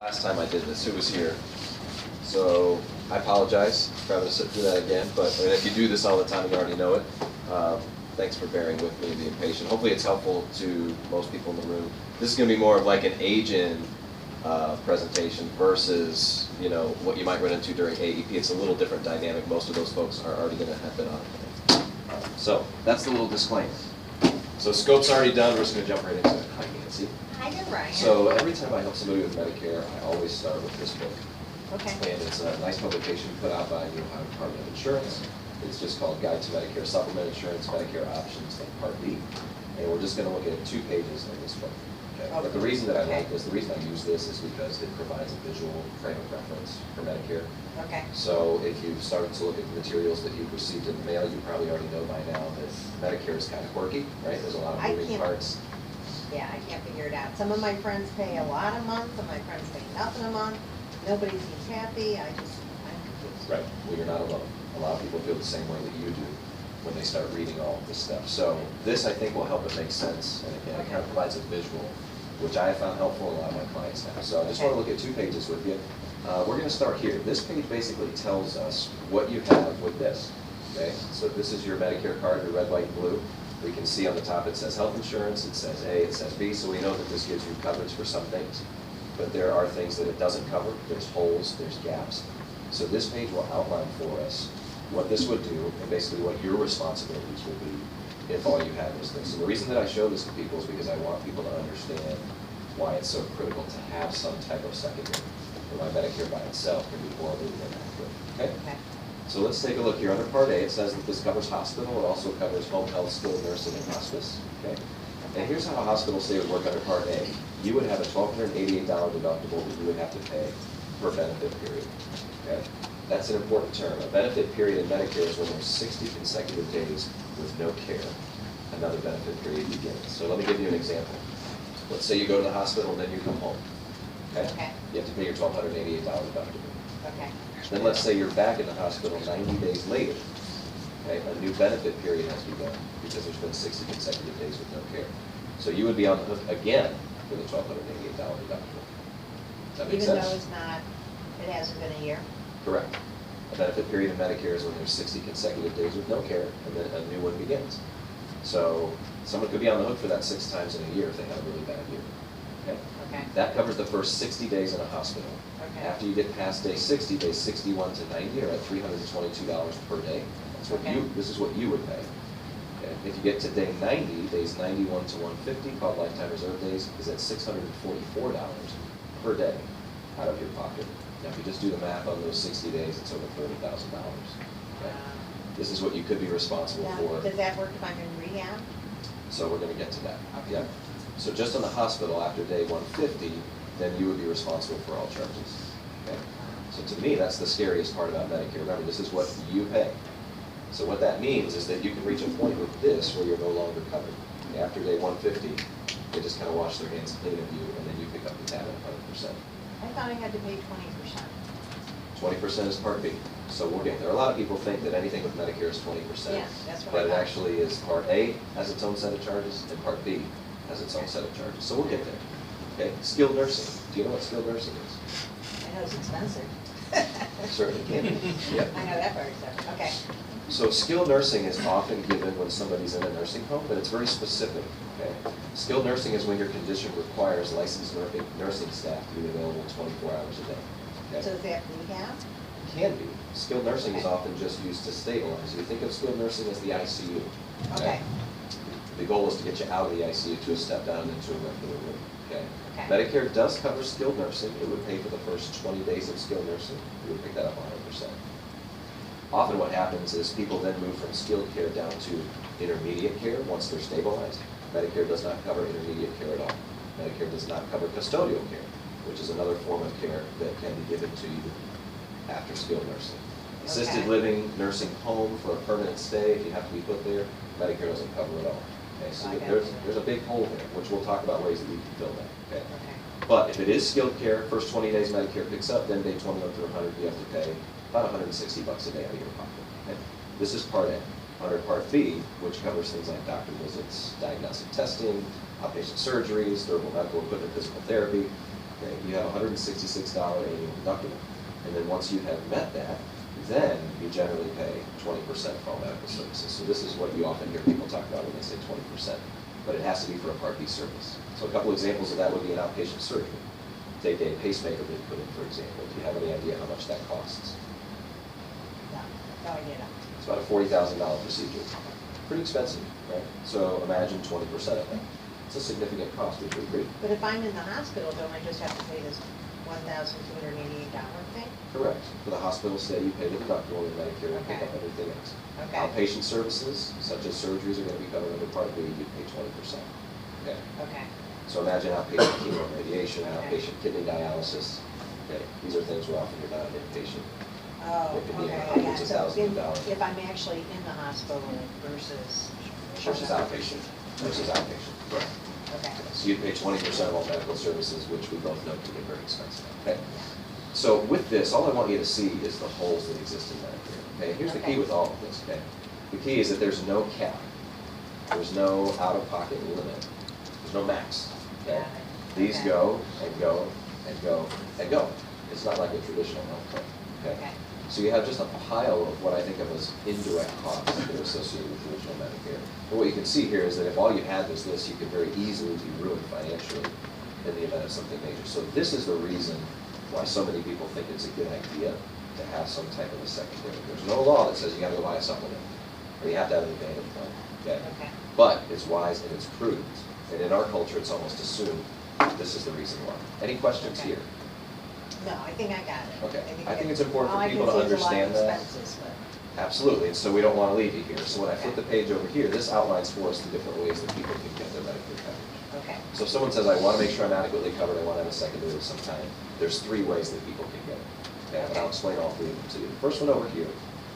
Last time I did this, who was here? So I apologize for having to sit through that again, but if you do this all the time, you already know it. Thanks for bearing with me and being patient. Hopefully it's helpful to most people in the room. This is going to be more of like an age-in presentation versus, you know, what you might run into during AEP. It's a little different dynamic. Most of those folks are already going to have been on it. So that's the little disclaimer. So scope's already done. We're just going to jump right into it. Hi, Nancy. Hi, you're Ryan. So every time I help somebody with Medicare, I always start with this book. Okay. And it's a nice publication put out by the Ohio Department of Insurance. It's just called Guide to Medicare Supplement Insurance, Medicare Options, and Part B. And we're just going to look at 2 pages in this book. Okay? But the reason that I like this, the reason I use this is because it provides a visual frame of reference for Medicare. Okay. So if you've started to look at the materials that you've received in the mail, you probably already know by now that Medicare is kind of quirky, right? There's a lot of moving parts. Yeah, I can't figure it out. Some of my friends pay a lot a month, some of my friends pay nothing a month. Nobody seems happy. I'm confused. Right. Well, you're not alone. A lot of people feel the same way that you do when they start reading all of this stuff. So this, I think, will help it make sense. And again, it kind of provides a visual, which I have found helpful, a lot of my clients have. So I just want to look at 2 pages with you. We're going to start here. This page basically tells us what you have with this. Okay. So this is your Medicare card, your red, white, and blue. We can see on the top it says health insurance, it says A, it says B, so we know that this gives you coverage for some things. But there are things that it doesn't cover. There's holes, there's gaps. So this page will outline for us what this would do and basically what your responsibilities will be if all you had was this. And the reason that I show this to people is because I want people to understand why it's so critical to have some type of secondary. For my Medicare by itself can be horribly inaccurate. Okay? So let's take a look here. Under Part A, it says that this covers hospital. It also covers home health, skilled nursing, and hospice. Okay? And here's how a hospital stay would work under Part A. You would have a $1,288 deductible that you would have to pay per benefit period. Okay? That's an important term. A benefit period in Medicare is when there's 60 consecutive days with no care. Another benefit period begins. So let me give you an example. Let's say you go to the hospital and then you come home. Okay? You have to pay your $1,288 deductible. Okay. Then let's say you're back in the hospital 90 days later. Okay? A new benefit period has begun because there's been 60 consecutive days with no care. So you would be on the hook again for the $1,288 deductible. Does that make sense? Even though it's not, it hasn't been a year? Correct. A benefit period in Medicare is when there's 60 consecutive days with no care, and then a new one begins. So someone could be on the hook for that 6 times in a year if they had a really bad year. Okay? Okay. That covers the first 60 days in a hospital. Okay. After you get past day 60, days 61 to 90 are at $322 per day. That's what this is what you would pay. Okay. If you get to day 90, days 91 to 150, called lifetime reserve days, is at $644 per day out of your pocket. Now, if you just do the math on those 60 days, it's over $30,000. Okay. This is what you could be responsible for. Does that work if I'm in rehab? So we're going to get to that. Okay. Yeah. So just on the hospital, after day 150, then you would be responsible for all charges. Okay. So to me, that's the scariest part about Medicare. Remember, this is what you pay. So what that means is that you can reach a point with this where you're no longer covered. Okay. After day 150, they just kind of wash their hands clean of you, and then you pick up the tab at 100%. I thought I had to pay 20%. 20% is Part B. So we'll get there. A lot of people think that anything with Medicare is 20%. Yeah, that's what but I it thought. actually is Part A has its own set of charges, and Part B has its own set of charges. So we'll get there. Okay, skilled nursing. Do you know what skilled nursing is? I know it's expensive. Certainly can be. Yeah. I know that part, so, okay. So skilled nursing is often given when somebody's in a nursing home, but it's very specific. Okay? Skilled nursing is when your condition requires licensed nursing staff to be available 24 hours a day. Okay? So is that rehab? Can be. Skilled nursing is often just used to stabilize. You think of skilled nursing as the ICU. Okay. The goal is to get you out of the ICU to a step down into a regular room. Okay. Okay. Medicare does cover skilled nursing. It would pay for the first 20 days of skilled nursing. You would pick that up 100%. Often what happens is people then move from skilled care down to intermediate care once they're stabilized. Medicare does not cover intermediate care at all. Medicare does not cover custodial care, which is another form of care that can be given to you after skilled nursing. Assisted living, nursing home for a permanent stay, if you have to be put there, Medicare doesn't cover it all. Okay, so there's a big hole there, which we'll talk about ways that you can fill that. Okay? But if it is skilled care, first 20 days Medicare picks up, then day 21 through 100 you have to pay about $160 a day out of your pocket. Okay? This is Part A. Under Part B, which covers things like doctor visits, diagnostic testing, outpatient surgeries, durable medical equipment, physical therapy, Okay? You have a $166 annual deductible, and then once you have met that, then you generally pay 20% for all medical services. So this is what you often hear people talk about when they say 20%, but it has to be for a Part B service. So a couple examples of that would be an outpatient surgery. Take a pacemaker being put in, for example. Do you have any idea how much that costs? No idea. It's about a $40,000 procedure. Pretty expensive, right? So imagine 20% of that. It's a significant cost, would you agree? But if I'm in the hospital, don't I just have to pay this $1,288 thing? Correct. For the hospital stay, you pay the deductible, and Medicare will pick Okay. up everything else. Okay. Outpatient services, such as surgeries, are going to be covered under Part B, you pay 20%. Okay? Okay. So imagine outpatient chemo and radiation, Okay. outpatient kidney dialysis. Okay? These are things where often you're not an inpatient. Oh, It could be okay. hundreds of So thousands of dollars. if I'm actually in the hospital versus. Versus outpatient. Versus outpatient. Correct. Okay. So you'd pay 20% of all medical services, which we both know can get very expensive. Okay? So with this, all I want you to see is the holes that exist in Medicare. Okay? Here's the key Okay. with all of this. Okay? The key is that there's no cap. There's no out-of-pocket limit. There's no max. Okay? Got it. These Okay. go and go and go and go. It's not like a traditional health plan. Okay. So you have just a pile of what I think of as indirect costs that are associated with original Medicare. But what you can see here is that if all you had was this, you could very easily be ruined financially in the event of something major. So this is the reason why so many people think it's a good idea to have some type of a secondary. There's no law that says you gotta go buy a supplement, or you have to have an advantage plan. Okay? Okay. But it's wise and it's prudent. And in our culture, it's almost assumed this is the reason why. Any questions Okay. here? No, I think I got it. Okay. I think it's important for people to All I can see is a lot of understand that. expenses, but. Absolutely, and so we don't want to leave you here. So when I flip the page over here, this outlines for us the different ways that people can get their Medicare coverage. Okay. So if someone says, I want to make sure I'm adequately covered, I want to have a secondary of some kind, there's 3 ways that people can get it. Okay, and I'll explain all 3 of them to you. The first one over here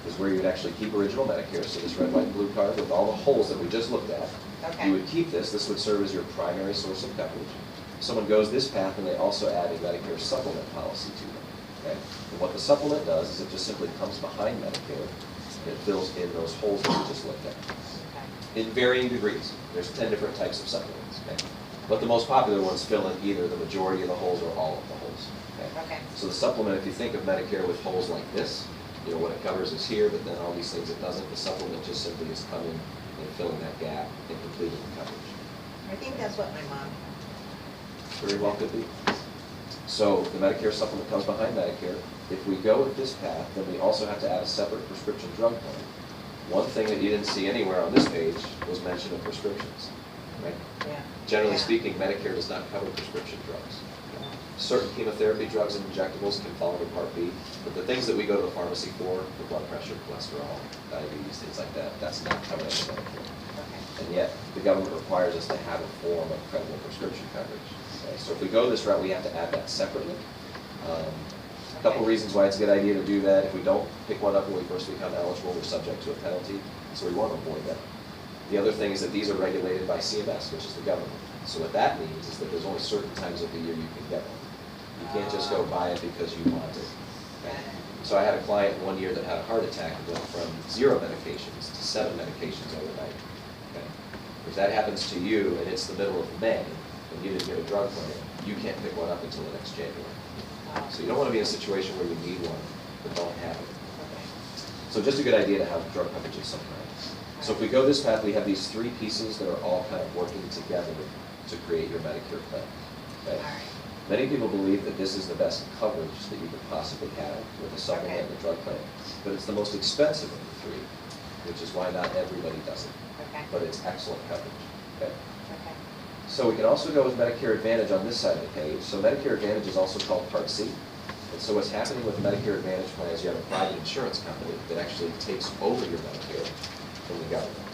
is where you'd actually keep original Medicare, so this red, white, and blue card with all the holes that we just looked at. Okay. You would keep this. This would serve as your primary source of coverage. Someone goes this path, and they also add a Medicare supplement policy to them. Okay? And what the supplement does is it just simply comes behind Medicare, and it fills in those holes that we just looked at. Okay. In varying degrees. There's 10 different types of supplements. Okay? But the most popular ones fill in either the majority of the holes or all of the holes. Okay? Okay. So the supplement, if you think of Medicare with holes like this, you know, what it covers is here, but then all these things it doesn't. The supplement just simply is coming and filling that gap and completing the coverage. I think that's what my mom. Very well could be. So the Medicare supplement comes behind Medicare. If we go with this path, then we also have to add a separate prescription drug plan. One thing that you didn't see anywhere on this page was mention of prescriptions, right? Yeah. Generally Yeah. speaking, Medicare does not cover prescription drugs. Certain chemotherapy drugs and injectables can fall under Part B, but the things that we go to the pharmacy for blood pressure, cholesterol, diabetes, things like that, that's not covered under Medicare. Okay. And yet, the government requires us to have a form of credible prescription coverage. Okay, so if we go this route, we have to add that separately. A couple reasons why it's a good idea to do that. If we don't pick one up when we first become eligible, we're subject to a penalty, so we want to avoid that. The other thing is that these are regulated by CMS, which is the government. So what that means is that there's only certain times of the year you can get one. You can't just go buy it because you want it. Okay? So I had a client one year that had a heart attack and went from 0 medications to 7 medications overnight. Okay? If that happens to you and it's the middle of May and you didn't get a drug plan, you can't pick one up until the next January. So you don't want to be in a situation where you need one but don't have it. Okay. So just a good idea to have drug coverage of some kind. So if we go this path, we have these 3 pieces that are all kind of working together to create your Medicare plan. Okay? All right. Many people believe that this is the best coverage that you could possibly have with a supplement and a drug plan. But it's the most expensive of the 3, which is why not everybody does it. Okay. But it's excellent coverage. Okay? Okay. So we can also go with Medicare Advantage on this side of the page. So Medicare Advantage is also called Part C. And so what's happening with Medicare Advantage plans, you have a private insurance company that actually takes over your Medicare from the government.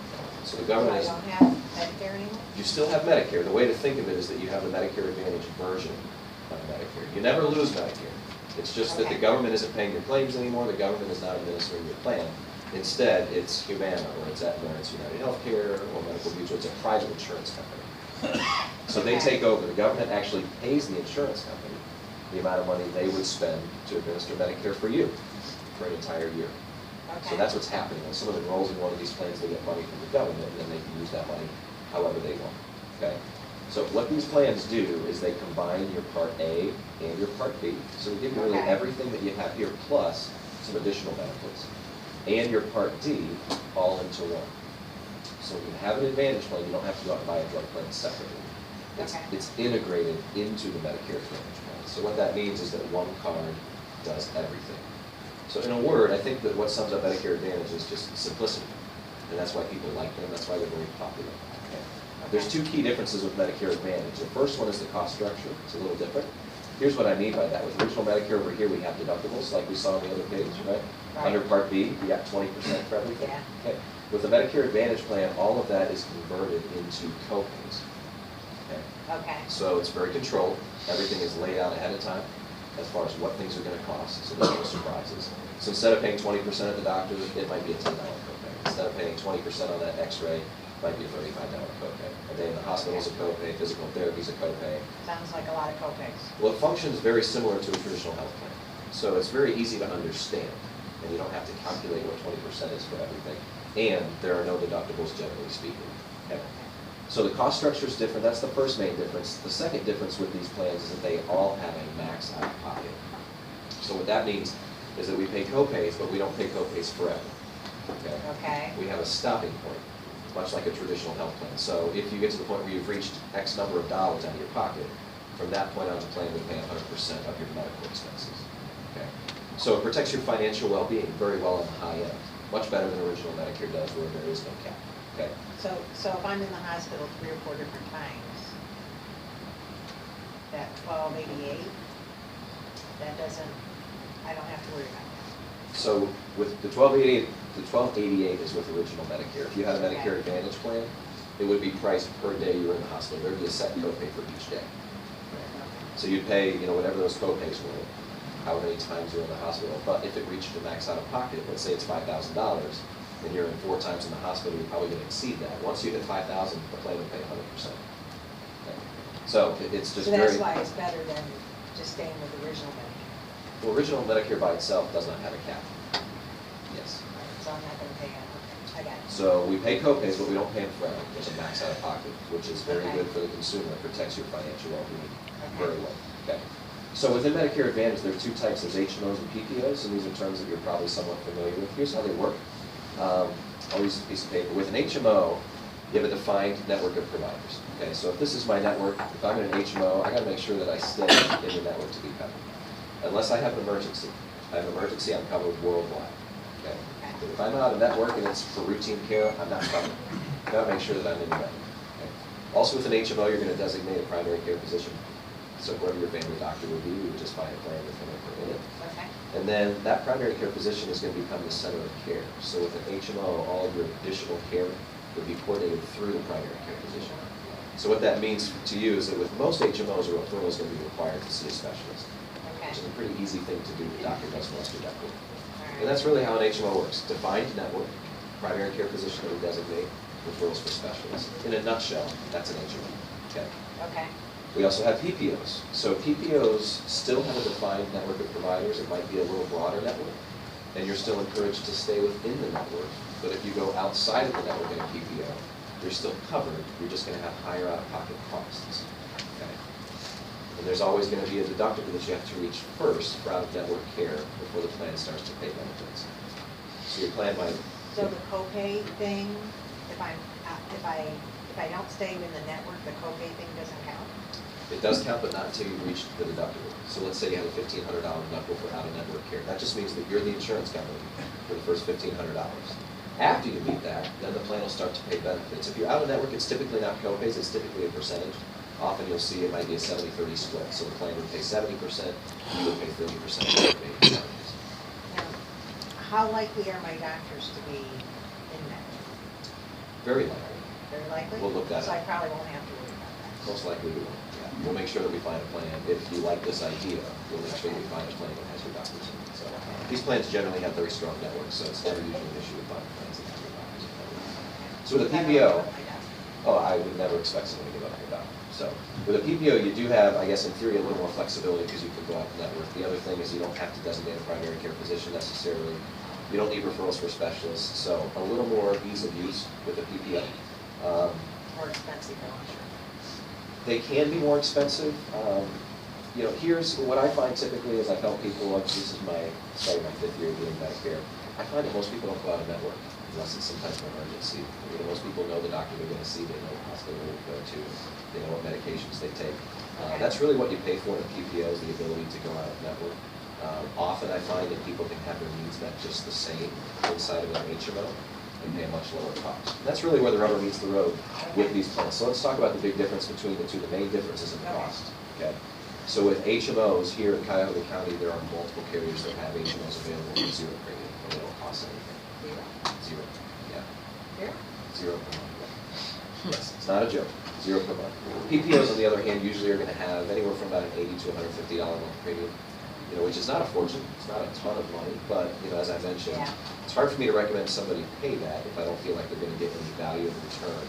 So the So government I is, don't have Medicare anymore? you still have Medicare. The way to think of it is that you have the Medicare Advantage version of Medicare. You never lose Medicare. It's just that the Okay. government isn't paying your claims anymore, the government is not administering your plan. Instead, it's Humana, or it's Aetna, or it's United Healthcare, or Medical Mutual. It's a private insurance company. So they Okay. take over. The government actually pays the insurance company the amount of money they would spend to administer Medicare for you for an entire year. So Okay. that's what's happening. When someone enrolls in one of these plans, they get money from the government, and then they can use that money however they want. Okay? So what these plans do is they combine your Part A and your Part B. So they give you really Okay. everything that you have here, plus some additional benefits. And your Part D all into one. So when you have an Advantage plan, you don't have to go out and buy a drug plan separately. Okay. It's integrated into the Medicare Advantage plan. So what that means is that one card does everything. So in a word, I think that what sums up Medicare Advantage is just simplicity. And that's why people like them, that's why they're very popular. Okay. There's two key differences with Medicare Advantage. The first one is the cost structure. It's a little different. Here's what I mean by that. With original Medicare over here, we have deductibles like we saw on the other page, right? Right. Under Part B, we got 20% for everything. Yeah. Okay. With the Medicare Advantage plan, all of that is converted into copays. Okay. Okay. So it's very controlled. Everything is laid out ahead of time as far as what things are going to cost, so there's no surprises. So instead of paying 20% at the doctor, it might be a $10 copay. Instead of paying 20% on that x-ray, it might be a $35 copay. A day in the hospital is a copay, physical therapy is a copay. Sounds like a lot of copays. Well, it functions very similar to a traditional health plan. So it's very easy to understand, and you don't have to calculate what 20% is for everything. And there are no deductibles, generally speaking. Okay. So the cost structure is different. That's the first main difference. The second difference with these plans is that they all have a max out of pocket. So what that means is that we pay copays, but we don't pay copays forever. Okay? Okay. We have a stopping point, much like a traditional health plan. So if you get to the point where you've reached X number of dollars out of your pocket, from that point on, the plan would pay 100% of your medical expenses. Okay? So it protects your financial well-being very well on the high end, much better than original Medicare does, where there is no cap. Okay? So if I'm in the hospital 3 or 4 different times, that 1288, that doesn't, I don't have to worry about that. So with the 1288 is with original Medicare. If you had a Okay. Medicare Advantage plan, it would be priced per day you're in the hospital. There'd be a set copay for each day. So you'd pay, whatever those copays were, however many times you're in the hospital. But if it reached the max out of pocket, let's say it's $5,000, and you're in 4 times in the hospital, you're probably going to exceed that. Once you hit 5,000, the plan would pay 100%. Okay. So it's just So that's very. why it's better than just staying with the original Medicare. Well, original Medicare by itself does not have a cap. Yes. So I'm not gonna pay it, okay, I got it. So we pay copays, but we don't pay them forever. There's a max out of pocket, which is very Okay. good for the consumer. It protects your financial well-being Okay. very well. Okay. So within Medicare Advantage, there are 2 types. There's HMOs and PPOs, and these are terms that you're probably somewhat familiar with. Here's how they work. I'll use a piece of paper. With an HMO, you have a defined network of providers. Okay, so if this is my network, if I'm in an HMO, I got to make sure that I stay in the network to be covered. Unless I have an emergency. If I have an emergency, I'm covered worldwide. Okay. But if I'm out of network and it's for routine care, I'm not covered. I've got to make sure that I'm in the network. Okay. Also with an HMO, you're going to designate a primary care physician. So whoever your family doctor would be, you would just find a plan with him or her in it. Okay. And then that primary care physician is going to become the center of care. So with an HMO, all of your additional care would be coordinated through the primary care physician. So what that means to you is that with most HMOs, a referral is going to be required to see a specialist, Okay. which is a pretty easy thing to do. The doctor does most of that work. All right. And that's really how an HMO works. Defined network, primary care physician that we designate, referrals for specialists. In a nutshell, that's an HMO. Okay. Okay. We also have PPOs. So PPOs still have a defined network of providers. It might be a little broader network, and you're still encouraged to stay within the network. But if you go outside of the network in a PPO, you're still covered. You're just going to have higher out-of-pocket costs. Okay. And there's always going to be a deductible that you have to reach first for out-of-network care before the plan starts to pay benefits. So your plan might. So the copay thing, if I don't stay in the network, the copay thing doesn't count? It does count, but not until you reach the deductible. So let's say you have a $1,500 deductible for out-of-network care. That just means that you're the insurance company for the first $1,500. After you meet that, then the plan will start to pay benefits. If you're out-of-network, it's typically not copays, it's typically a percentage. Often you'll see it might be a 70-30 split. So the plan would pay 70%, you would pay 30% of the copay. Now, how likely are my doctors to be in network? Very likely. Very likely? We'll look that So I up. probably won't have to worry about that. Most likely we will. Yeah. We'll make sure that we find a plan. If you like this idea, we'll make sure that we find a plan that has your doctors in it. So these plans generally have very strong networks, so it's never usually an issue with finding plans that have your doctors in it. So with a I don't PPO, know my doctor. oh, I would never expect someone to give up your doctor. So with a PPO, you do have, I guess in theory, a little more flexibility because you can go out the network. The other thing is you don't have to designate a primary care physician necessarily. You don't need referrals for specialists, so a little more ease of use with a PPO. More expensive, I'm sure. They can be more expensive. You know, here's what I find typically is I've helped people, like, this is starting my 5th year doing Medicare. I find that most people don't go out of network unless it's some type of emergency. You know, most people know the doctor they're going to see, they know the hospital they're going to go to, they know what medications they take. That's really what you pay for in a PPO is the ability to go out of network. Often I find that people can have their needs met just the same inside of an HMO and pay a much lower cost. And that's really where the rubber meets the road with these plans. So let's talk about the big difference between the two. The main difference is in the cost. Okay. So with HMOs here in Cuyahoga County, there are multiple carriers that have HMOs available with zero premium, and they don't cost anything. Zero. Yeah. Zero per month. Yes, it's not a joke. Zero per month. PPOs, on the other hand, usually are going to have anywhere from about an $80 to $150 a month premium, you know, which is not a fortune. It's not a ton of money, but you know, as I mentioned, it's hard for me to recommend somebody pay that if I don't feel like they're going to get any value in return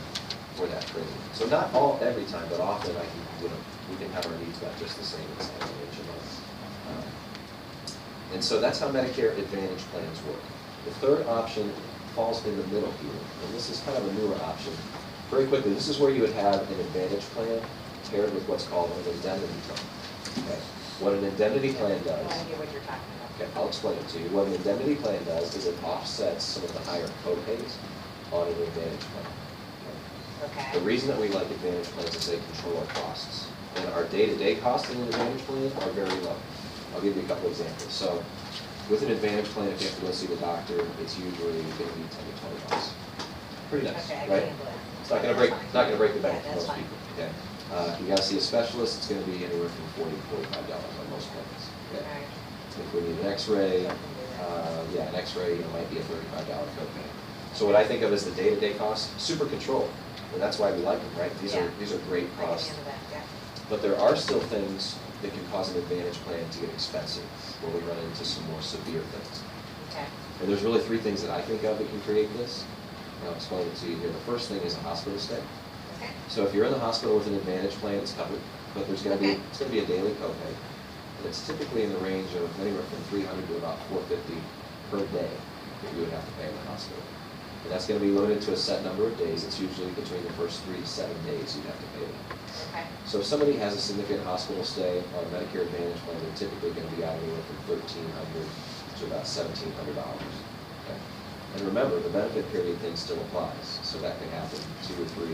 for that premium. So not every time, but often I can, you know, we can have our needs met just the same inside of an HMO. And so that's how Medicare Advantage plans work. The third option falls in the middle here, and this is kind of a newer option. Very quickly, this is where you would have an Advantage plan paired with what's called an indemnity plan. Okay. What an indemnity plan does. I idea what you're talking about. Okay, I'll explain it to you. What an indemnity plan does is it offsets some of the higher co-pays on an Advantage plan. Okay. The reason that we like Advantage plans is they control our costs. And our day-to-day costs in an Advantage plan are very low. I'll give you a couple examples. So with an Advantage plan, if you have to go see the doctor, it's usually going to be 10 to 20 bucks. Pretty nice, okay, right? It's not going to break. It's not going to break the bank for most fine. people. Okay. If you got to see a specialist, it's going to be anywhere from $40 to $45 on most plans. Okay. If we need an X-ray, an X-ray might be a $35 copay. So what I think of as the day-to-day costs, super controlled, and that's why we like them, right? These are great costs. But there are still things that can cause an Advantage plan to get expensive, where we run into some more severe things. Okay. And there's really 3 things that I think of that can create this. And I'll explain it to you here. The first thing is a hospital stay. Okay. So if you're in the hospital with an Advantage plan, it's covered, but there's going to be it's going to be a daily copay, and it's typically in the range of anywhere from $300 to about $450 per day that you would have to pay in the hospital. And that's going to be limited to a set number of days. It's usually between the first 3 to 7 days you'd have to pay them. Okay. So if somebody has a significant hospital stay on a Medicare Advantage plan, they're typically going to be out anywhere from $1,300 to about $1,700. Okay. And remember, the benefit period thing still applies. So that can happen 2 or 3,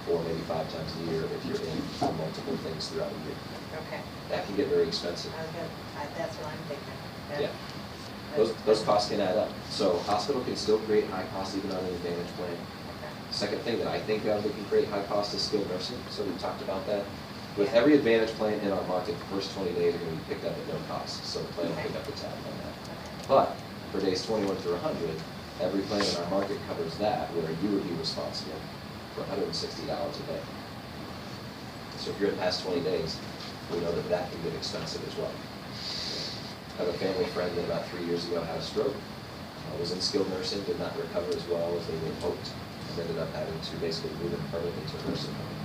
4, maybe 5 times a year if you're in for multiple things throughout the year. Okay. That can get very expensive. That's what I'm thinking. Yeah. Those costs can add up. So hospital can still create high costs even on an Advantage plan. Second thing that I think of that can create high cost is skilled nursing. So we talked about that. With every Advantage plan in our market, the first 20 days are going to be picked up at no cost. So the plan will pick up the tab on that. But for days 21 through 100, every plan in our market covers that, where you would be responsible for $160 a day. So if you're in past 20 days, we know that that can get expensive as well. I have a family friend that about 3 years ago had a stroke, was in skilled nursing, did not recover as well as they had hoped, and ended up having to basically move in permanently to a nursing home.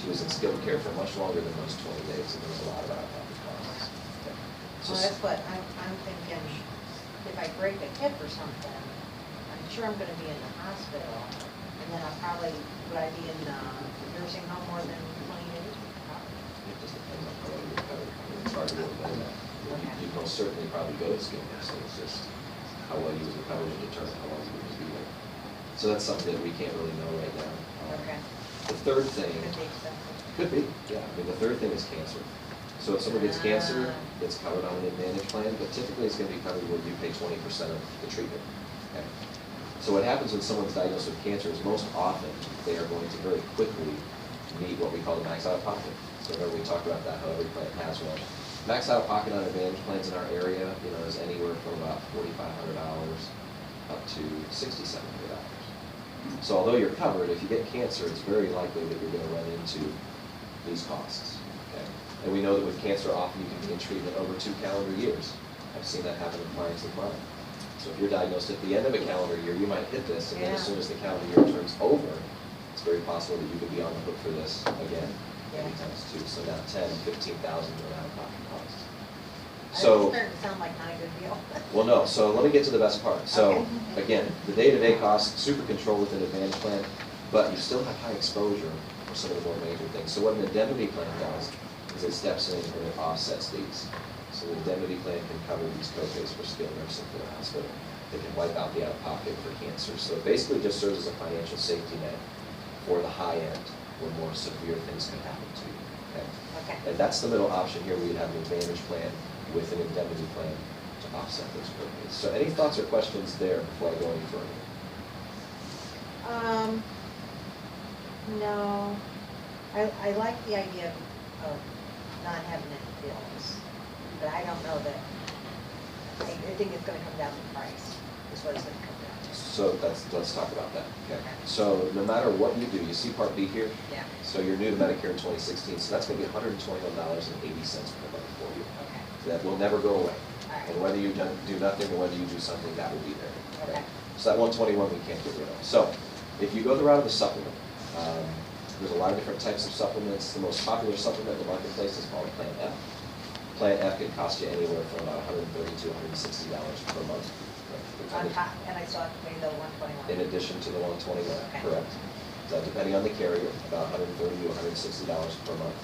She was in skilled care for much longer than those 20 days, and there was a lot of out-of-pocket costs. Okay. So, Well, that's what I'm thinking, if I break a hip or something, I'm sure I'm gonna be in the hospital, and then would I be in the nursing home more than 20 days? it just depends on how well you recover. I mean, it's hard to really know that. You most certainly probably go to skilled nursing, it's just how well you would recover to determine how long you would be there. So that's something that we can't really know right now. Okay. The third thing, Could be expensive. could be, yeah. I mean, the third thing is cancer. So if someone gets cancer, it's covered on an Advantage plan, but typically it's going to be covered where you pay 20% of the treatment. Okay. So what happens when someone's diagnosed with cancer is most often they are going to very quickly meet what we call the max out of pocket. So remember we talked about that, how every plan has one. Max out of pocket on Advantage plans in our area, is anywhere from about $4,500 up to $6,700. So although you're covered, if you get cancer, it's very likely that you're going to run into these costs. Okay? And we know that with cancer, often you can be in treatment over 2 calendar years. I've seen that happen in clients of mine. So if you're diagnosed at the end of a calendar year, you might hit this, and then as soon as the calendar year turns over, it's very possible that you could be on the hook for this again. Many times too. So now 10, 15,000 out-of-pocket costs. So, It's starting to sound like not a good deal. well, no. So let me get to the best part. So again, the day-to-day costs, super controlled with an Advantage plan, but you still have high exposure for some of the more major things. So what an indemnity plan does is it steps in and it offsets these. So the indemnity plan can cover these co-pays for skilled nursing for the hospital. It can wipe out the out-of-pocket for cancer. So it basically just serves as a financial safety net for the high end when more severe things can happen to you. Okay? And that's the middle option here. We have an Advantage plan with an indemnity plan to offset those co-pays. So any thoughts or questions there before I go any further? No. I like the idea of not having any bills, but I don't know that, I think it's gonna come down to price, is what it's gonna come down to. So let's talk about that. Okay. So no matter what you do, you see Part B here? Yeah. So you're new to Medicare in 2016, so that's gonna be $121.80 per month for you. Okay. That will never go away. All right. And whether you do nothing or whether you do something, that will be there. Okay. So that 121 we can't get rid of. So if you go the route of the supplement, there's a lot of different types of supplements. The most popular supplement in the marketplace is called Plan F. Plan F can cost you anywhere from about $130 to $160 per month. On top, and I still have to pay the 121. In addition to the 121, Okay. correct. So depending on the carrier, about $130 to $160 per month.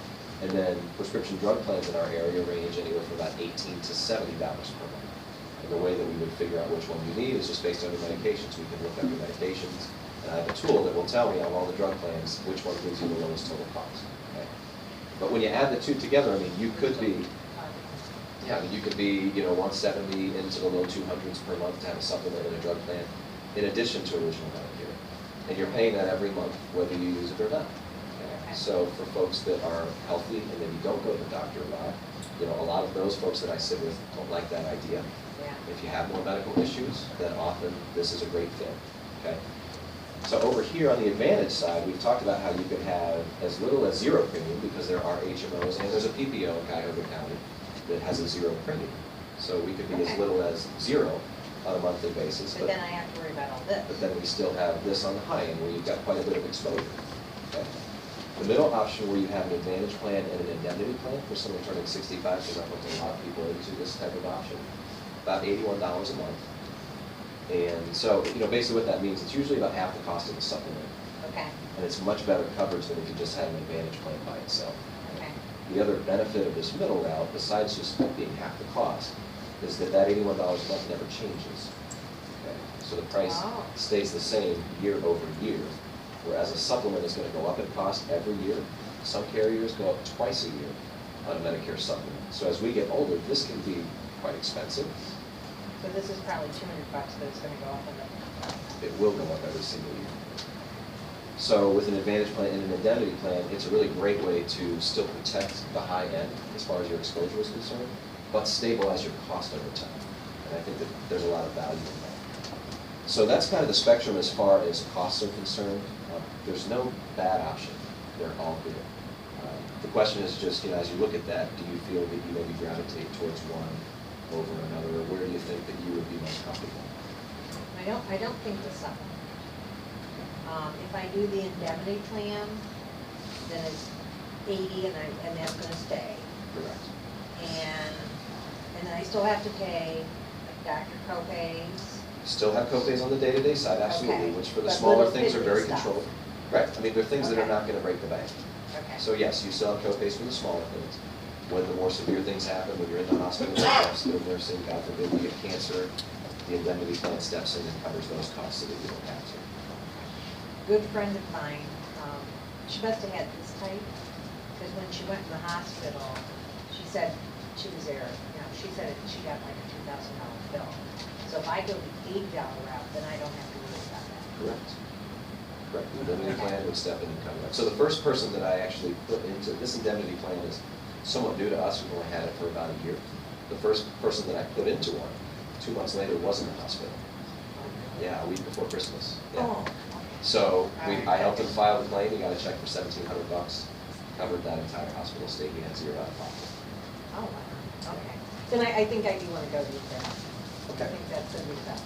And then prescription drug plans in our area range anywhere from about $18 to $70 per month. And the way that we would figure out which one you need is just based on your medications. We can look up your medications, and I have a tool that will tell me on all the drug plans which one gives you the lowest total cost. Okay? But when you add the two together, I mean, you could be, yeah, I mean, you could be, 170 into the low 200s per month to have a supplement and a drug plan, in addition to original Medicare. And you're paying that every month, whether you use it or not. Okay? So for folks that are healthy and maybe don't go to the doctor a lot, a lot of those folks that I sit with don't like that idea. Yeah. If you have more medical issues, then often this is a great fit. Okay? So over here on the Advantage side, we've talked about how you could have as little as zero premium because there are HMOs and there's a PPO in Cuyahoga County that has a zero premium. So we could be as little as zero on a monthly basis. But then I have to worry about all this. But then we still have this on the high end where you've got quite a bit of exposure. Okay? The middle option where you have an Advantage plan and an indemnity plan for someone turning 65, because I put a lot of people into this type of option, about $81 a month. And so, basically what that means, it's usually about half the cost of the supplement. Okay. And it's much better coverage than if you just had an Advantage plan by itself. Okay. The other benefit of this middle route, besides just being half the cost, is that $81 a month never changes. Okay? So the price stays the same year over year, whereas a supplement is going to go up in cost every year. Some carriers go up twice a year on a Medicare supplement. So as we get older, this can be quite expensive. So this is probably $200, but it's going to go up in the... It will go up every single year. So with an Advantage plan and an indemnity plan, it's a really great way to still protect the high end as far as your exposure is concerned, but stabilize your cost over time. And I think that there's a lot of value in that. So that's kind of the spectrum as far as costs are concerned. There's no bad option. They're all good. The question is just, as you look at that, do you feel that you maybe gravitate towards one over another, or where do you think that you would be most comfortable? I don't think the supplement. If I do the indemnity plan, then it's 80 and that's going to stay. Correct. And then I still have to pay doctor co-pays. Still have co-pays on the day-to-day side, absolutely, Okay. which for the But smaller little things are very fitness stuff. controlled. Right, I mean, they're things that are Okay. not going to break the bank. Okay. So yes, you still have co-pays for the smaller things. When the more severe things happen, when you're in the hospital, you have skilled nursing, God forbid, you get cancer, the indemnity plan steps in and covers those costs so that you don't have to. Good friend of mine, she must have had this type, because when she went to the hospital, she said she was there, she said she got like a $2,000 bill. So if I go the $80 route, then I don't have to worry about that. Correct. Correct. The indemnity plan would step in and cover that. So the first person that I actually put into, this indemnity plan is somewhat new to us. We've only had it for about a year. The first person that I put into one, 2 months later, was in the hospital. Yeah, a week before Christmas. Yeah. Oh. So I helped him file the claim. He got a check for $1,700. Covered that entire hospital stay. He had zero out of pocket. Oh, wow. Okay. Then I think I do want to go with that. Okay. I think that's going to be best.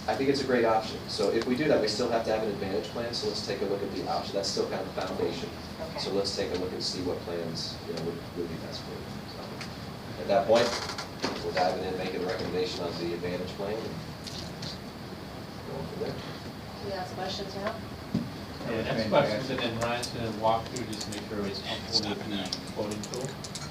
I think it's a great option. So if we do that, we still have to have an Advantage plan. So let's take a look at the option. That's still kind of the foundation. Okay. So let's take a look and see what plans would be best for you. So at that point, we'll dive in and make a recommendation on the Advantage plan and go on from there. Any other questions now? Okay, next question, and then Ryan's gonna walk through just to make sure everybody's comfortable with the quoting tool.